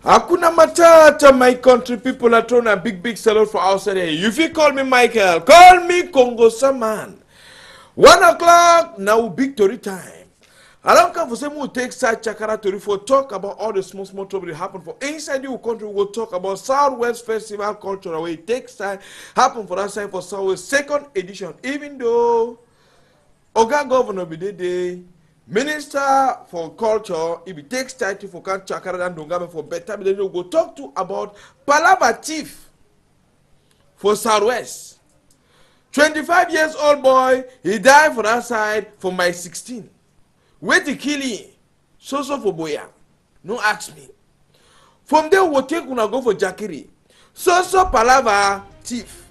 Hakuna Matata, my country people are throwing a big salute for outside here. If you call me Michael, call me Congo Saman. 1 o'clock, now big story time. Along come for some who take side Chakara to for talk about all the small trouble that happen for inside your country. We'll talk about Southwest Festival Culture where it takes time happen for that side for Southwest 2nd edition. Even though Oga Governor Bidede, Minister for Culture, if it takes time to for Chakara and Dongabe for better, but then we'll go talk to about Palava Chief for Southwest. 25 years old boy, he died for that side for my 16. Wait to kill him. So for Boya. No ask me. From there we'll take una go for Jakiri. So Palava Chief.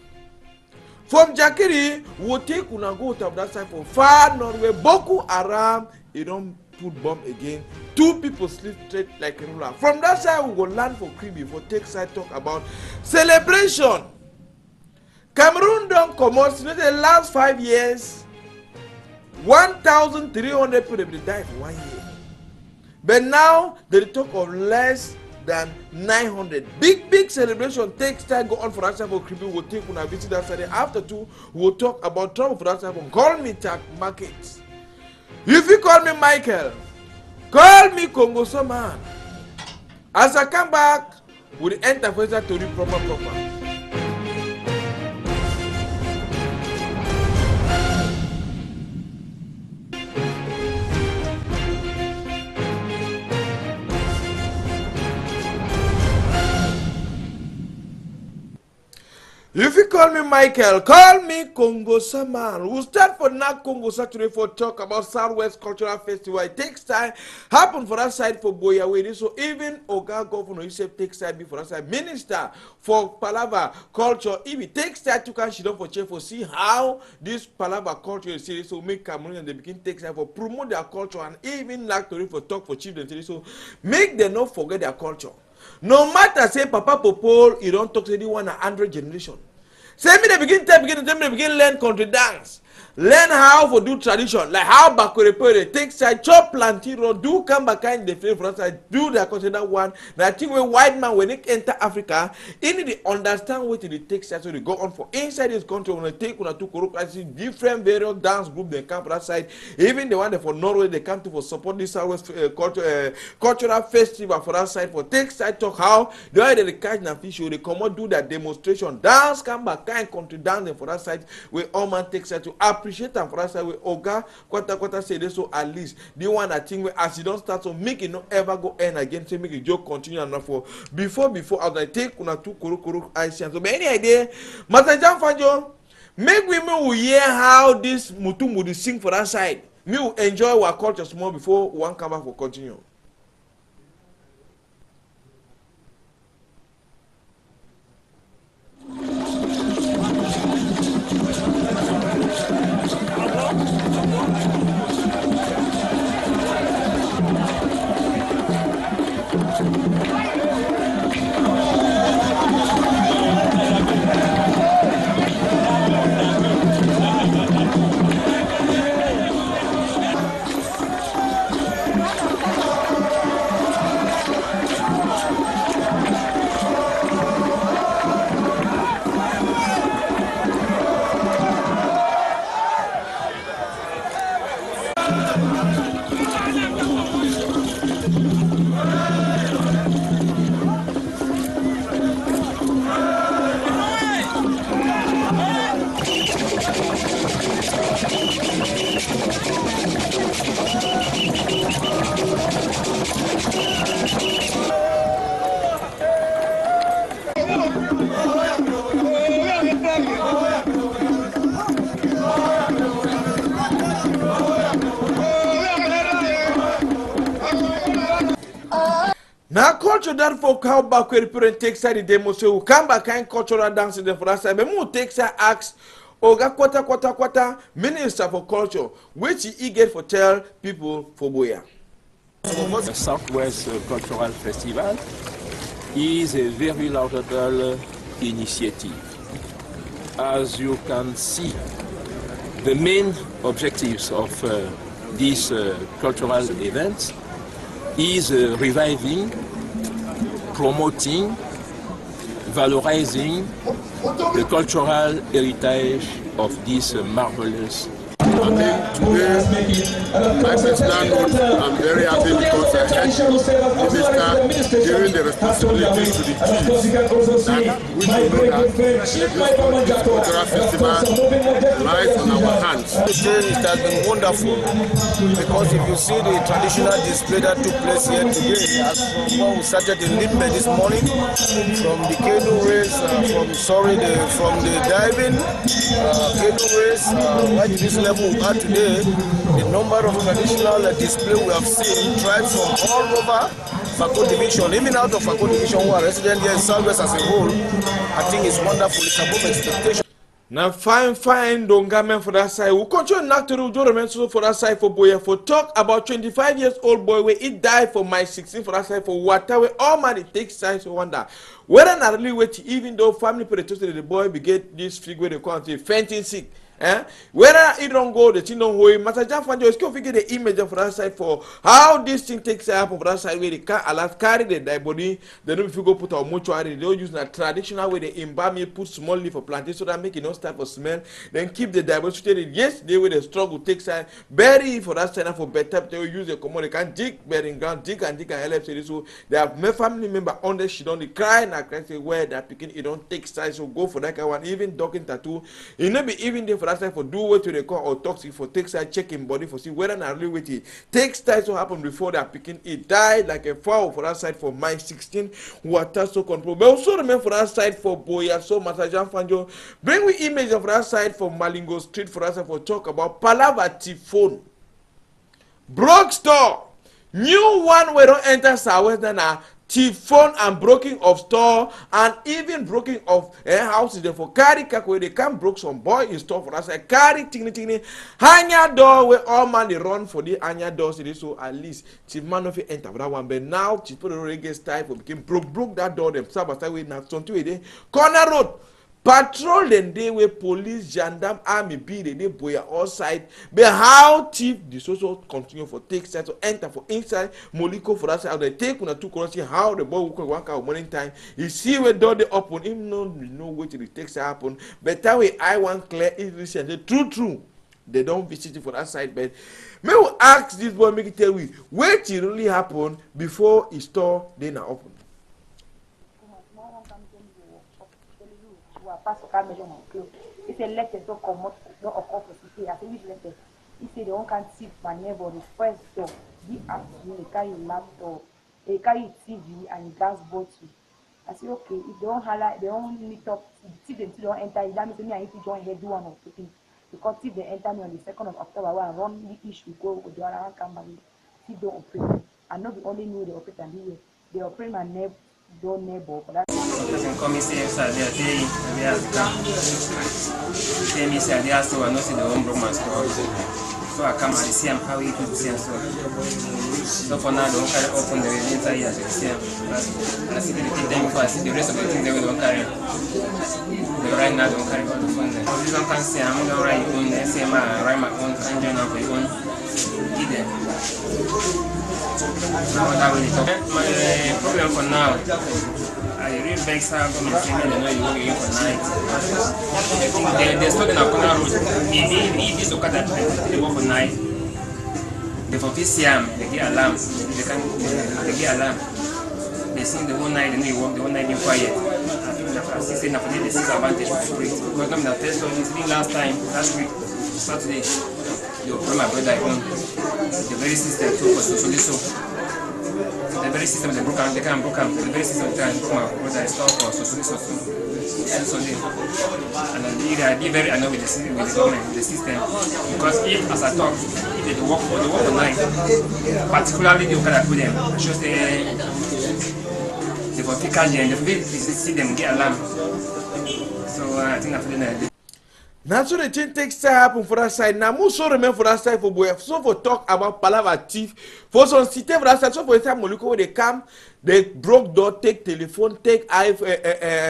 From Jakiri, we'll take una go to that side for far Norway. Boko Haram, he don't put bomb again. 2 people sleep straight like a ruler. From that side, we will land for Kribi for take side talk about celebration. Cameroon don't come out. In the last 5 years, 1,300 people have died for 1 year. But now, they talk of less than 900. Big celebration takes time go on for that side for Kribi. We'll take when I visit that side. After 2, we'll talk about trouble for that side for Call Me Tag Markets. If you call me Michael, call me Congo Saman. As I come back, we'll enter for that to proper. If you call me Michael, call me Congo Saman. We'll start for now Congo Saturday for talk about Southwest Cultural Festival. It takes time, happen for that side for Boyawedi. So even Oga Governor Yusef takes time for that side. Minister for Palava Culture, if it takes time to come, she don't for check for see how this Palava culture is serious. So make Cameroon and they begin take time for promote their culture and even like to for talk for children. So make them not forget their culture. No matter say Papa Popol, you don't talk to anyone 100 generation. Say me they begin learn country dance. Learn how to do tradition, like how Bakorepe take side, chop plantain road, do come back in the field for us, do that consider one. Now I think when white man when they enter Africa, they need to understand what it takes so they go on for inside this country when they take one or two corruption, different various dance group they come for that side. Even the one that for Norway they come to for support this Southwest cultural festival for that side for take side talk how the way they catch and fish they come out do that demonstration dance come back kind country dance for that side where all man takes side to appreciate them for that side where Oga Kwata say this so at least the one I think as you don't start so make it not ever go end again so make a joke continue and for before as I take una two kuru ice so but any idea Master Jan Fanjo make women will hear how this Mutum would sing for that side me will enjoy our culture small before one come back for continue. Now culture that for how back where people take side the demo so come back kind cultural dance in the first side but more take side ask Oga Kwata Minister for Culture which he get for tell people for Boya. The Southwest Cultural Festival is a very laudable initiative. As you can see, the main objectives of these cultural events is reviving promoting, valorizing the cultural heritage of this marvelous. I think today, my personal note, I'm very happy because I had Minister giving the responsibility to the chiefs that we should know that this cultural festival lies on our hands. It has been wonderful because if you see the traditional display that took place here today, as from when we started in Limbe this morning, from the canoe race, from the diving, canoe race, right to this level we are today, the number of traditional display we have seen tribes from all over Fako Division, even out of Fako Division who are resident here in Southwest as a whole, I think it's wonderful. It's above expectation. Now fine, don't come for that side. We'll continue not to do remain so for that side for boy. For talk about 25 years old boy where he died for my 16 for that side for water where all man it takes time to wonder. Whether not really wait even though family protested the boy beget this figure they call it fainting sick. Whether it don't go, the thing don't go. Master John Fanjo is going to figure the image of that side for how this thing takes up of that side where they can't allow carry the dead body. They don't go put on mortuary. They don't use a traditional way they embalm it, put small leaf for plantation so that make it not start for smell. Then keep the dead body. Yes, they will the struggle take side bury for that side for better. They will use the common. They can dig burying ground, dig and help. So they have my family member on the she don't cry and cry say where that picking it don't take side. So go for that kind one. Even talking tattoo, it not be even there for that side for do what they call or toxic for take side checking body for see whether not really with it takes time to happen before they are picking it died like a fowl for that side for my 16 water so control. But also remember for that side for Boya so Master Jean Fanjo bring we image of that side for Malingo Street for that side for talk about Palava Typhoon broke store new one we don't enter Southwest now. Typhoon and breaking of store and even breaking of houses there for carry where they can broke some boy in store for us carry tingly hanya door where all man they run for the hanya doors so at least chief man of enter that one but now chief people already get style for became broke that door themselves as we now something with the corner road patrol then day where police gendarme army be they boy outside but how thief the social continue for take side to enter for inside moliko for that side they take una two cross how the boy will work out morning time you see where door they open him no way to the take side happen but that way I want clear is recent true they don't visit it for that side but may we ask this boy make it tell we what it really happen before his store they now open. If a letter don't come out, don't occur for city, I say which letter? If they don't can see my neighbor, the first door, give afternoon, they carry laptop, they carry TV and gas bottle. I say okay, if they don't highlight, they don't meet up, if they don't enter, that means me I need to join here, do one of the things. Because if they enter me on the 2nd of October, where I run the issue, go with the other company, if they operate, and not the only new they operate and do it, they operate my neighbor. Don't neighbor, but that's come and say, sir, they are saying, they are saying, sir, they are still not in the home broken store. So I come and see him how he could see him. So for now, don't carry open the entire year to see him. I see the thing before I see the rest of the things they don't carry. The right now don't carry on the phone. This one can say, I'm going to write on the same, write my own, can join up my own. Either. Now my problem for now, I really beg sir, come and see me, they know you're working for night. I think they're stuck in a corner road. If this look at that, they work for night. They for PCM, they get alarm. They get alarm. They sing the whole night, they know you work the whole night in quiet. I think that's the disadvantage for it. Because I'm the first one, it's been last time, last week, Saturday. You put my brother on the very system too for so the very system they broke out, they can't broke out, the very system they can't broke my brother stop for so and I be very annoyed with the government, the system, because if as I talk, if they work for night, particularly the Okada put them, I should say they for pick and they see them get alarm. So I think after that. Now so the thing takes time happen for that side. Now more so remember for that side for boy. So for talk about Palava thief. For some city for that side. So for example, look where they come. They broke door, take telephone, take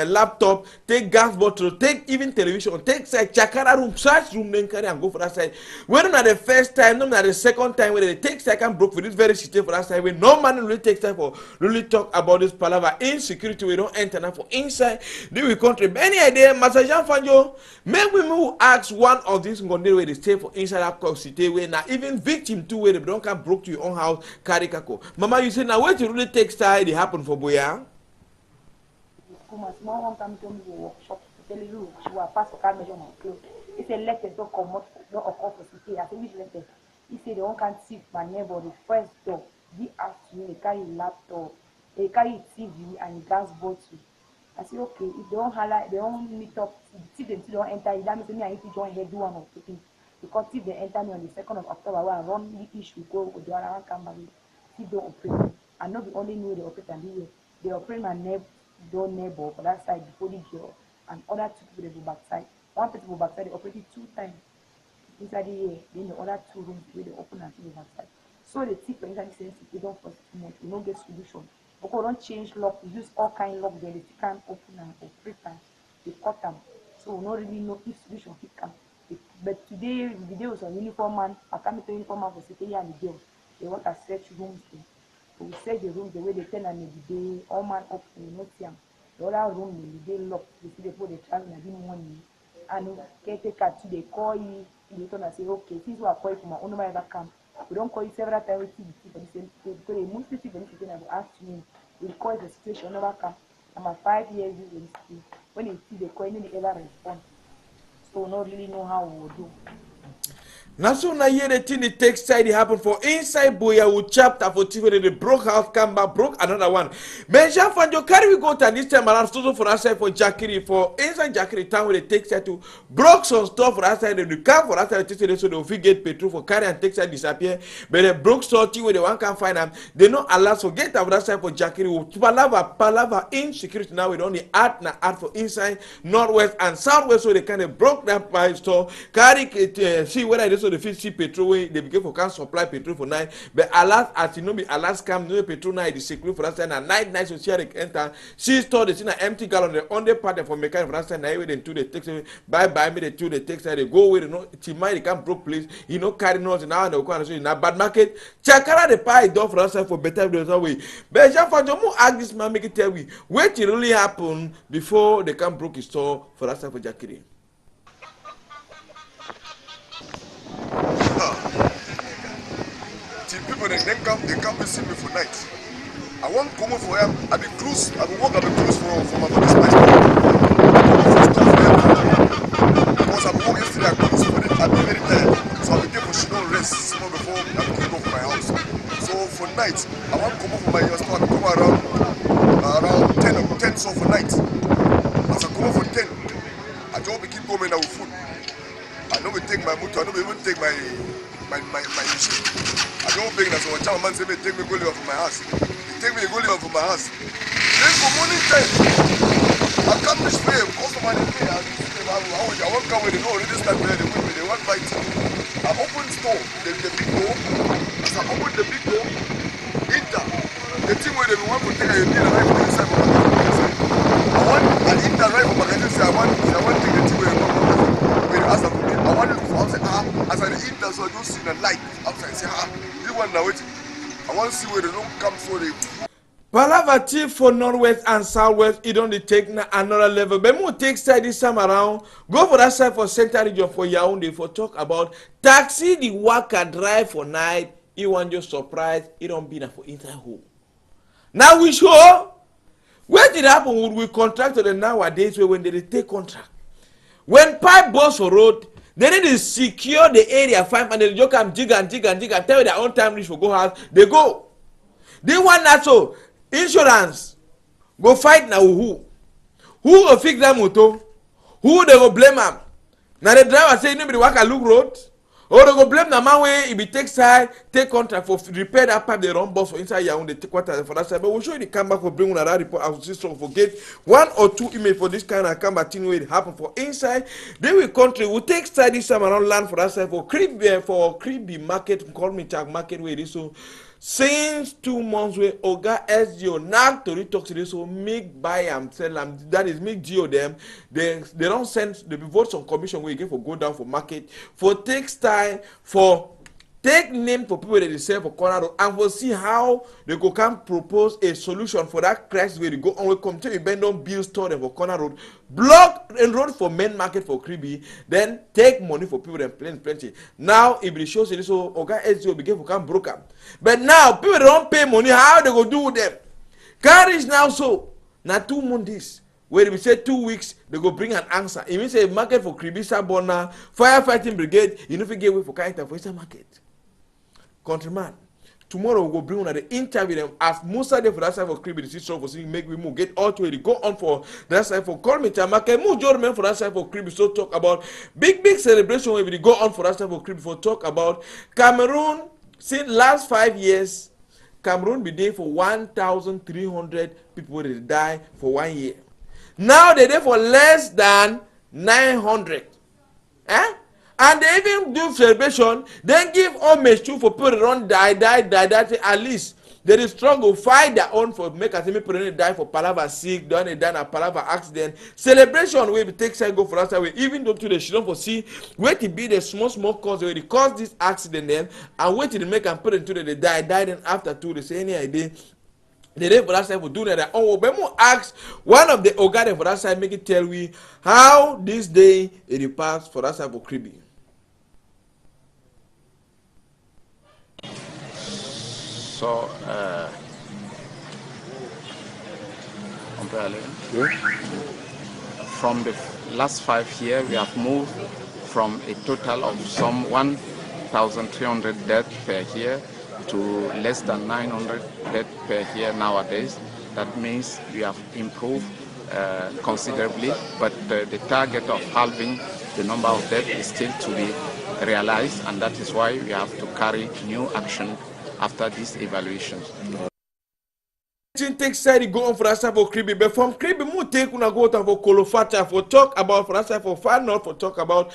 laptop, take gas bottle, take even television, take side chakara room, search room, then carry and go for that side. When not the first time, not the second time, when they take second broke for this very city for that side, when no man really takes time for really talk about this palaver insecurity, we don't enter now for inside. Then we country. Any idea, Master Jean Fanjo, maybe we will ask one of these where they stay for inside that city where now even victim too where they don't come broke to your own house, carry kako. Mama, you say now where to really take side, it happen for Boya? Small one come to me workshop to tell you she will pass for car measure my clothes. It's a letter don't come out, don't occur for city. I say which letter? He said they don't can see my neighbor the first door. The afternoon they carry laptop, they carry TV and gas bottle. I say okay, if they don't highlight, they don't meet up, if they don't enter, that means me I need to join here do one of the things. Because if they enter me on the 2nd of October, where I run the issue, go the other one come back. If they operate, and not the only new they operate and they operate my neighbor for that side before the girl, and other 2 people they go backside. One person go backside, they operated 2 times inside the year. Then the other 2 rooms where they open and go backside. So the tip for inside the sense they don't cost too much. We don't get solution. Because don't change lock, we use all kind of lock there. They can't open and operate and they cut them. So we don't really know if solution fit come. But today the video was on uniform man. I can't to uniform man for city and the girl. They want to search rooms there. So we search the room the way they tell and the day all man up we not see them. The other room the day locked. They see they put the travel and didn't want me. And caretaker too they call you. They turn and say okay, since we are calling for my own ever come. We don't call you several times for the same thing because they mostly see for this thing. I will ask you. We call the situation never come. I'm 5 years in school. When they see the coin, they ever respond. So we don't really know how we will do. Now so now here the thing the text side it happened for inside Boya with chapter 14 where they broke house, come back, broke another one. Benja Fanjo, carry we go to this time around also for that side for Jackery, for inside Jackery town where they take side to broke some stuff for that side, they come for that side so they will get petrol for carry and take side disappear. But they broke sorty where they one can find them, they not allow so get out that side for Jackery with palava insecurity now with only art for inside northwest and southwest so they kind of broke that by store carry see whether it is so the 50 petrol way they begin for can supply petrol for night but alas as you know be alas come no petrol night the secure for that and night so share they enter she store the in an empty gallon the under part for mechanic for that and way then two they take bye me the two they take they go away no timai they can broke place you know carry notes now and they go and so in a bad market chakara the pie door for that for better way but just for you ask this man make it tell we what really happen before they can broke his store for that for Jackery. People they come visit me for night. I want to come for him. I be cruise. I be walk. I be cruise for my mother's place. Because I be walk yesterday. I cruise for it. I be very tired. So I be there for she don't rest small before I can go for my house. So for night, I want to come for my store. I come around 10 so for night. As I come for 10, I just be keep coming out with food. I don't take my motor. I don't even take my machine. I don't beg that so a child man say me take me go live from my house. He take me go live from my house. Then for morning time, I come this way, customer they pay. I won't come with the door, already start there, they want buy it. I open store, the big door. As I open the big door, enter. The thing where they want to take a meal right from inside for my inside. I want an enter right from my say I want to take the thing where they want to ask them for me. I want to go outside, as I eat that, so I don't see the light outside. Say, this one now, wait. I want to see where they don't come so they. Palava for northwest and southwest, it only take another level. But more take side this time around. Go for that side for central region for Yaoundé for talk about taxi the worker drive for night. You want your surprise, it don't be for inside home. Now we show where did happen would we contract to the nowadays when they take contract. When pipe burst for road, they need to secure the area, find and they just come jig and tell you their own time reach for go house, they go. They want that so insurance go fight now who go fix that motor, who they go blame them. Now the driver say nobody work a look road, or they go blame the man where he be take side, take contract for repair that pipe they run bus for inside Yaoundé, take quarter for that side. But we'll show you the camera for bring another report. I will see so forget 1 or 2 email for this kind of camera thing where it happen for inside. Then we country we take side this time around land for that side for crib market, call me tag market where it is so. since 2 months wey oga SGO knack tori talk today so make buy am sell am, that is make GO dem they don send the vote some commission wey again for go down for market for take style for take name for people wey dey sell for corner road and for see how they go come propose a solution for that crisis wey dey go on wey come tell you ben don build store dem for corner road block and road for main market for Kribi, then take money for people dem plenty. Now e be show say so oga SGO begin for come broke am, but now people don pay money, how they go do with them? Carriage now so na 2 months wey we say 2 weeks they go bring an answer. E mean say market for Kribi Sabona firefighting brigade you no fit get way for carry for inside market. Countryman, tomorrow we go bring on the interview them as Musa dey for that side for Kribi the system for saying make we move get all to where they go on for that side for call me Tamake move Jordan for that side for Kribi so talk about big celebration where we go on for that side for Kribi for talk about Cameroon. Since last 5 years Cameroon be there for 1,300 people they die for 1 year. Now they there for less than 900. And they even do celebration, then give homage to for people run die, at least they struggle, fight their own for make as many people die for Palava sick, done a die a Palava accident. Celebration will be take side go for us away, even though to the children for see where to be the small cause where they cause this accident then and wait to make and put into the die then after 2 they say any idea. The day for that side for doing that. Oh, Bemo asked one of the Ogade for that side, make it tell we how this day it passed for that side for Kribi. So, from the last 5 years, we have moved from a total of some 1,300 deaths per year to less than 900 deaths per year nowadays. That means we have improved considerably, but the target of halving the number of deaths is still to be realized, and that is why we have to carry new action after these evaluations. Take side go on for that side for Kribi, but from Kribi we take una go to for Kolofata for talk about for that side for Far North for talk about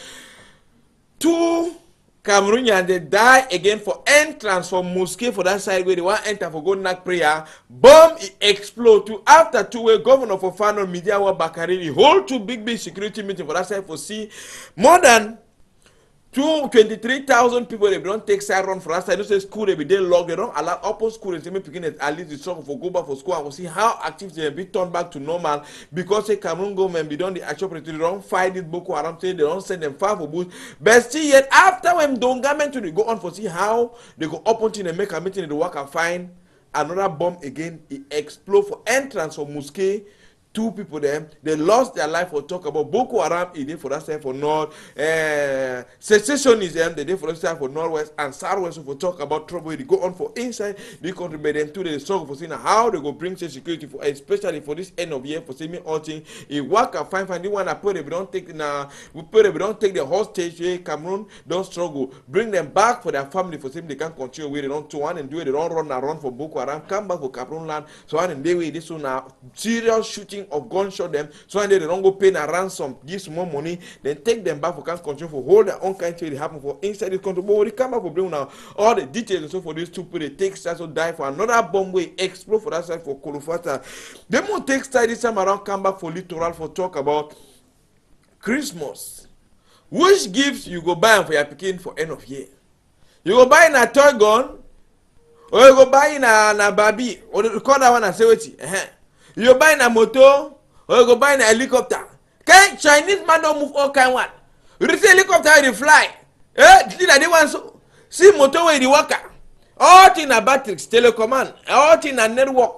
2 Cameroonians they die again for entrance from mosque for that side where they want enter for go knack prayer. Bomb it explode to after 2 way governor for Far North Media Bakari hold 2 big security meeting for that side for see more than 23,000 people they don't take side run for us. I don't say school they be there log. They don't allow upper school and say me picking at least the struggle for go back for school and we'll see how active they be turned back to normal because the Cameroon government be done the action opportunity. They don't fight this Boko Haram say they don't send them far for boost. But still yet after when don't government to go on for see how they go up until they make a meeting in the work and find another bomb again. It explode for entrance of mosque. 2 people there, they lost their life for talk about Boko Haram, they did for that side for North, secessionism, they did for that side for Northwest, and Southwest for talk about trouble, they go on for inside the country, but then to the struggle for seeing how they go bring security, for especially for this end of year, for seeing me all thing, it work and find the one that put it, we don't take the hostage, Cameroon, don't struggle, bring them back for their family, for seeing they can continue where they don't to one and do it, they don't run for Boko Haram, come back for Cameroon land, so and they way this one now, serious shooting of gunshot them so and they don't go pay a ransom, give some more money, then take them back for can't control for hold their own kind of thing happen for inside this country. But when they come back for bring now all the details and so for these 2 people they take side so die for another bomb way explode for that side for Kolofata. They won't take side this time around come back for littoral for talk about Christmas. Which gifts you go buy for your picking for end of year? You go buy a toy gun or you go buy a baby or you call that one and say wait. You buy a motor or you go buy a helicopter. Okay? Chinese man don't move all kind one. You see helicopter they fly. They want so see motor where they work. All thing a batteries, telecommand, all thing a network,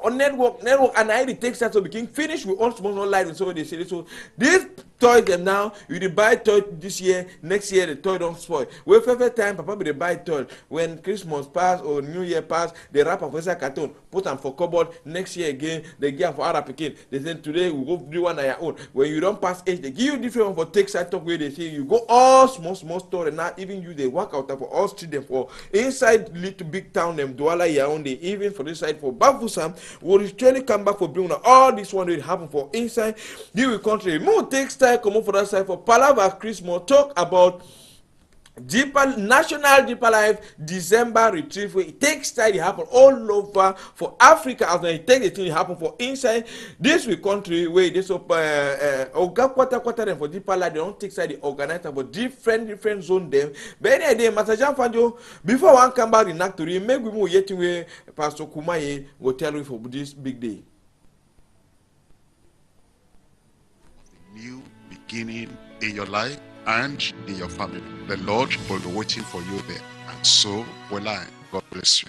and I takes that to become finished with all small light and so they say so. This toy them now, you buy toy this year, next year the toy don't spoil. We favorite time, Papa they buy toy when Christmas pass or New Year pass, they wrap up with a carton, put them for cupboard. Next year again, they give for other picking. They say today we go do one on your own. When you don't pass age, they give you different one for take side talk where they say you go all small store and not even use the work out for all students for inside little big town them Douala Yaoundé, even for this side for Bafoussam, will literally come back for bringing all this one will happen for inside the country. More takes time come up for that side for Palava Christmas talk about National Deeper Life December retreat where it takes time. It happen all over for Africa as well. It takes the thing happen for inside this we country where this quarter for Deeper Life they don't take side the organizer but different zone them. But any day Master Jean Fanjo before one come back in Actory make we move yet where Pastor Kumaye will tell you for this big day. New beginning in your life and in your family. The Lord will be waiting for you there, and so will I. God bless you.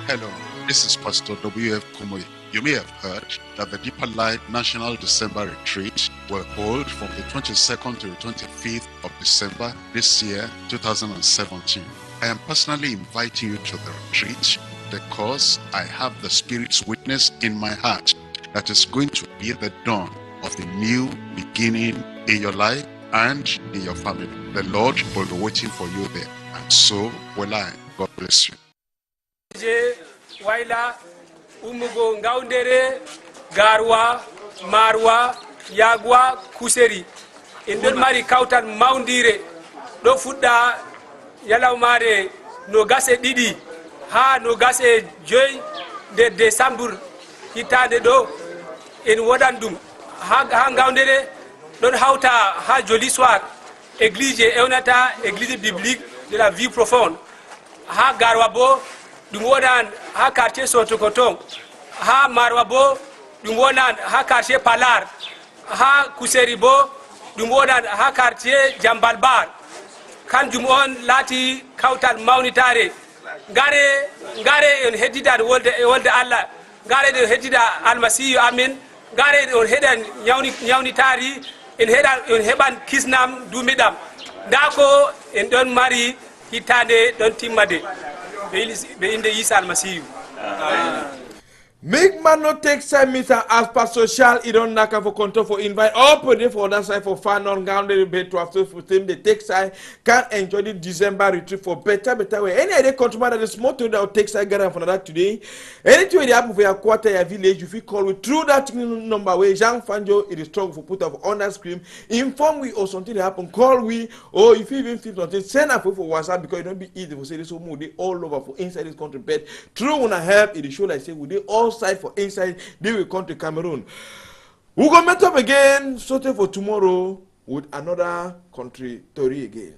Hello, this is Pastor W.F. Kumoye. You may have heard that the Deeper Life National December Retreat will hold from the 22nd to the 25th of December this year, 2017. I am personally inviting you to the retreat because I have the Spirit's witness in my heart that is going to be the dawn of the new beginning in your life and in your family. The Lord will be waiting for you there, and so will I. God bless you. Waila umugo ngaundere garwa marwa yagwa kuseri indon mari kautan maundire do fudda yalawmare no gase didi ha no gase joy de décembre hitande do en wodandum ha ngawndere don hawta ha joli soir église ewnata église biblique de la vie profonde ha garwa bo dum wonan ha quartier Sotokoton ha marwa bo dum wonan ha quartier Palar ha kuseri bo dum wonan ha quartier Jambalbar kanjum on lati kawtal mawnitare ngare en heddida wolde Allah ngare en heddida almasihu amin ngare on hedan nyawni tari en heban kisnam dumidam dako en don mari hitande don timmade be inde Isa almasihu. Make man not take side meter as Pastor Charles Idon Naka for control for invite open day for that side for fun on ground bed to after for them they take side can enjoy the December retreat for better way. Any idea consumer that is small to that take side gather for that today. Anything they happen for your quarter your village you feel call with through that number where Jean Fanjo it is strong for put up on that screen. Inform we or something that happen call we or if you even feel something send up for WhatsApp because it don't be easy for say this so move they all over for inside this country but through when I help it show like say we they all side for inside, they will come to Cameroon. We're going to meet up again, sorted for tomorrow with another country story again.